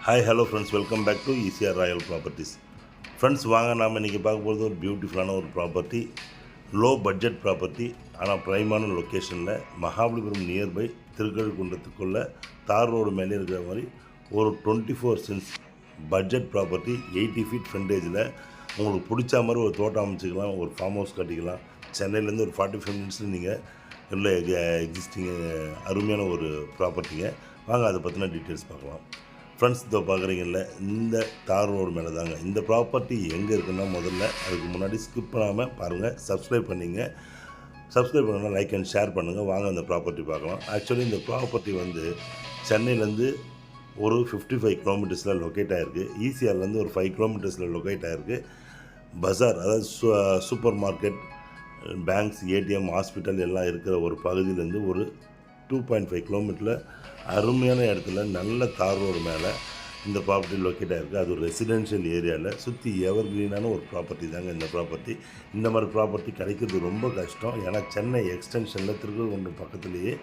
Hi hello friends, welcome back to ECR Royal Properties. Friends, வாங்க நாம் இன்றைக்கி பார்க்க போகிறது ஒரு பியூட்டிஃபுல்லான ஒரு ப்ராப்பர்ட்டி, லோ பட்ஜெட் ப்ராப்பர்ட்டி. ஆனால் ப்ரைமான லொக்கேஷனில் மகாபலிபுரம் நியர்பை திருக்கழுக்குன்றத்துக்குள்ளே தார் ரோடு மேலே இருக்கிற மாதிரி ஒரு 24 சென்ஸ் பட்ஜெட் ப்ராப்பர்ட்டி. 80 ஃபீட் ஃப்ரண்டேஜில் உங்களுக்கு பிடிச்ச மாதிரி ஒரு தோட்டம் அமைச்சிக்கலாம், ஒரு ஃபார்ம் ஹவுஸ் கட்டிக்கலாம். சென்னையிலேருந்து ஒரு 45 மினிட்ஸில் நீங்கள் உள்ள எக்ஸிஸ்டிங் அருமையான ஒரு ப்ராப்பர்ட்டிங்க. வாங்க அதை பற்றின டீட்டெயில்ஸ் பார்க்கலாம். ஃப்ரெண்ட்ஸ், இதோ பார்க்குறீங்கல்ல, இந்த தார் ரோடு மேலே தாங்க இந்த ப்ராப்பர்ட்டி எங்கே இருக்குன்னா, முதல்ல அதுக்கு முன்னாடி ஸ்கிப் பண்ணாமல் பாருங்கள், சப்ஸ்கிரைப் பண்ணிங்க. சப்ஸ்கிரைப் பண்ணுங்கள், லைக் அண்ட் ஷேர் பண்ணுங்கள். வாங்க அந்த ப்ராப்பர்ட்டி பார்க்கலாம். ஆக்சுவலி இந்த ப்ராப்பர்ட்டி வந்து சென்னையிலேருந்து ஒரு 55 கிலோமீட்டர்ஸில் லொக்கேட் ஆகிருக்கு. ஈசிஆர்லேருந்து ஒரு 5 கிலோமீட்டர்ஸில் லொக்கேட் ஆகிருக்கு. பஜார், அதாவது super market, banks, ATM, hospital எல்லாம் இருக்கிற ஒரு பகுதியிலேருந்து ஒரு 2.5 கிலோமீட்டரில் அருமையான இடத்துல நல்ல தார் ரோடு மேலே இந்த ப்ராப்பர்ட்டி லொக்கேட் ஆகிருக்கு. அது ஒரு ரெசிடென்ஷியல் ஏரியாவில் சுற்றி எவர் க்ரீனான ஒரு ப்ராப்பர்ட்டி தாங்க இந்த ப்ராப்பர்ட்டி. இந்த மாதிரி ப்ராப்பர்ட்டி கிடைக்கிறது ரொம்ப கஷ்டம். ஏன்னா சென்னை எக்ஸ்டென்ஷனில் திருக்கழுக்குன்றம் பக்கத்துலேயே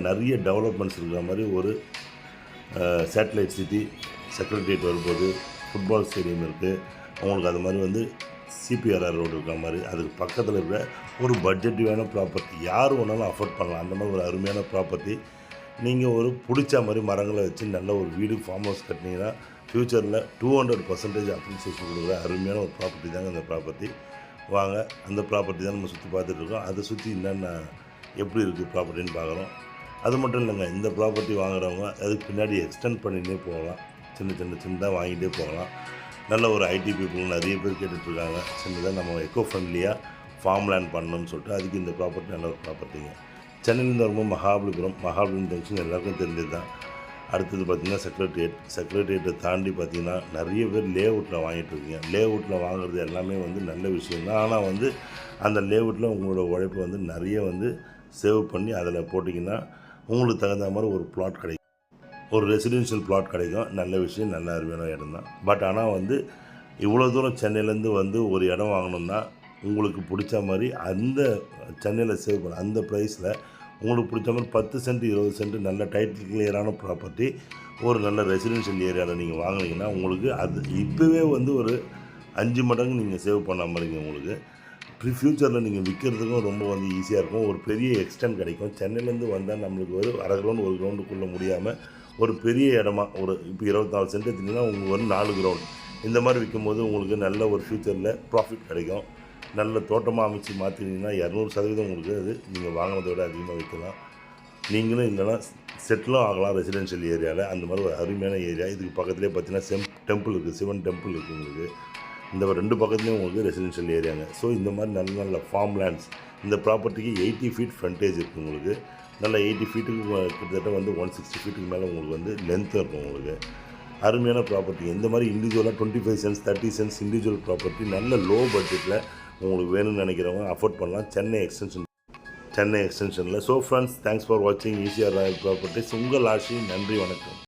நிறைய டெவலப்மெண்ட்ஸ் இருக்கிற மாதிரி ஒரு சேட்டலைட் சிட்டி, செக்ரட்டரியேட் வரும்போது ஃபுட்பால் ஸ்டேடியம் இருக்குது. அவங்களுக்கு அது மாதிரி வந்து சிபிஆர்ஆர் ரோடு இருக்கிற மாதிரி அதுக்கு பக்கத்தில் இருக்கிற ஒரு பட்ஜெட்டிவான ப்ராப்பர்ட்டி யார் வேணாலும் அஃபோர்ட் பண்ணலாம். அந்த மாதிரி ஒரு அருமையான ப்ராப்பர்ட்டி. நீங்கள் ஒரு பிடிச்ச மாதிரி மரங்களை வச்சு நல்ல ஒரு வீடு, ஃபார்ம் ஹவுஸ் கட்டினீங்கன்னா ஃப்யூச்சரில் 200% அப்ரிசியேஷன் கொடுக்குற அருமையான ஒரு ப்ராப்பர்ட்டி தாங்க இந்த ப்ராப்பர்ட்டி. வாங்க அந்த ப்ராப்பர்ட்டி தான் நம்ம சுற்றி பார்த்துட்ருக்கோம். அதை சுற்றி என்னென்ன எப்படி இருக்குது ப்ராப்பர்ட்டின்னு பார்க்குறோம். அது மட்டும் இல்லைங்க, இந்த ப்ராப்பர்ட்டி வாங்குறவங்க அதுக்கு பின்னாடி எக்ஸ்டெண்ட் பண்ணிகிட்டே போகலாம். சின்னதாக வாங்கிட்டே போகலாம். நல்ல ஒரு ஐடி பீப்புள் நிறைய பேர் கேட்டுட்ருக்காங்க. சின்னதாக நம்ம எக்கோ ஃப்ரெண்ட்லியாக ஃபார்ம் லேண்ட் பண்ணணும்னு சொல்லிட்டு அதுக்கு இந்த ப்ராப்பர்ட்டி நல்ல ஒரு ப்ராப்பர்ட்டிங்க. சென்னையிலேருந்து வரும்போது மகாபலிபுரம் ஜங்ஷன் எல்லாருக்கும் தெரிஞ்சது தான். அடுத்தது பார்த்திங்கன்னா செக்ரட்டரியேட்டை தாண்டி பார்த்திங்கன்னா நிறைய பேர் லே அவுட்டில் வாங்கிட்டுருக்கீங்க. லே அவுட்டில் வாங்குறது எல்லாமே வந்து நல்ல விஷயம் தான். ஆனால் வந்து அந்த லே அவுட்டில் உங்களோட உழைப்பு வந்து நிறைய வந்து சேவ் பண்ணி அதில் போட்டிங்கன்னா உங்களுக்கு தகுந்த மாதிரி ஒரு பிளாட் கிடைக்கும், ஒரு ரெசிடென்ஷியல் பிளாட் கிடைக்கும். நல்ல விஷயம், நல்ல அருமையான இடம் தான். பட் ஆனால் வந்து இவ்வளோ தூரம் சென்னையிலேருந்து வந்து ஒரு இடம் வாங்கணுன்னா உங்களுக்கு பிடிச்ச மாதிரி அந்த சென்னையில் சேவ் பண்ண அந்த ப்ரைஸில் உங்களுக்கு பிடிச்ச மாதிரி 10 சென்ட் 20 சென்ட் நல்ல டைட்டில் கிளியரான ப்ராப்பர்ட்டி ஒரு நல்ல ரெசிடென்ஷியல் ஏரியாவில் நீங்கள் வாங்கினீங்கன்னா உங்களுக்கு அது இப்போவே வந்து ஒரு 5 மடங்கு நீங்கள் சேவ் பண்ண மாதிரிங்க. உங்களுக்கு ஃப்யூச்சரில் நீங்கள் விற்கிறதுக்கும் ரொம்ப வந்து ஈஸியாக இருக்கும். ஒரு பெரிய எக்ஸ்டென்ட் கிடைக்கும். சென்னையிலேருந்து வந்தால் நம்மளுக்கு ஒரு அரை கிரவுண்ட் ஒரு கிரவுண்டுக்குள்ளே முடியாமல் ஒரு பெரிய இடமா ஒரு இப்போ 24 சென்ட் எடுத்திங்கன்னா உங்களுக்கு ஒரு 4 கிரவுண்ட் இந்த மாதிரி விற்கும்போது உங்களுக்கு நல்ல ஒரு ஃப்யூச்சரில் ப்ராஃபிட் கிடைக்கும். நல்ல தோட்டமாக அமைச்சு மாற்றினீங்கன்னா 200% உங்களுக்கு அது நீங்கள் வாங்கினதை விட அதிகமாக விற்கலாம். நீங்களும் இல்லைனா செட்டிலும் ஆகலாம் ரெசிடென்ஷியல் ஏரியாவில். அந்த மாதிரி ஒரு அருமையான ஏரியா. இதுக்கு பக்கத்துலேயே பார்த்தீங்கன்னா டெம்பிள் இருக்குது, சிவன் டெம்பிள் இருக்குது. உங்களுக்கு இந்த 2 பக்கத்துலேயும் உங்களுக்கு ரெசிடென்ஷியல் ஏரியாங்க. ஸோ இந்த மாதிரி நல்ல ஃபார்ம் லேண்ட்ஸ். இந்த ப்ராப்பர்ட்டிக்கு 80 ஃபீட் ஃப்ரண்டேஜ் இருக்குது. உங்களுக்கு நல்ல 80 ஃபீட்டுக்கு கிட்டத்தட்ட வந்து 160 ஃபீட்டுக்கு மேலே உங்களுக்கு வந்து லென்த்தாக இருக்கும். உங்களுக்கு அருமையான ப்ராப்பர்ட்டி. இந்த மாதிரி இண்டிவிஜுவலாக 25 சென்ஸ் 30 சென்ஸ் இண்டிவிஜுவல் ப்ராப்பர்ட்டி நல்ல லோ பட்ஜெட்டில் உங்களுக்கு வேணும்னு நினைக்கிறவங்க அஃபோர்ட் பண்ணலாம் சென்னை எக்ஸ்டென்ஷனில். ஸோ ஃப்ரெண்ட்ஸ், தேங்க்ஸ் ஃபார் வாட்சிங் ஈசிஆர் ராயல் ப்ராப்பர்ட்டிஸ். உங்கள் ஆட்சி. நன்றி, வணக்கம்.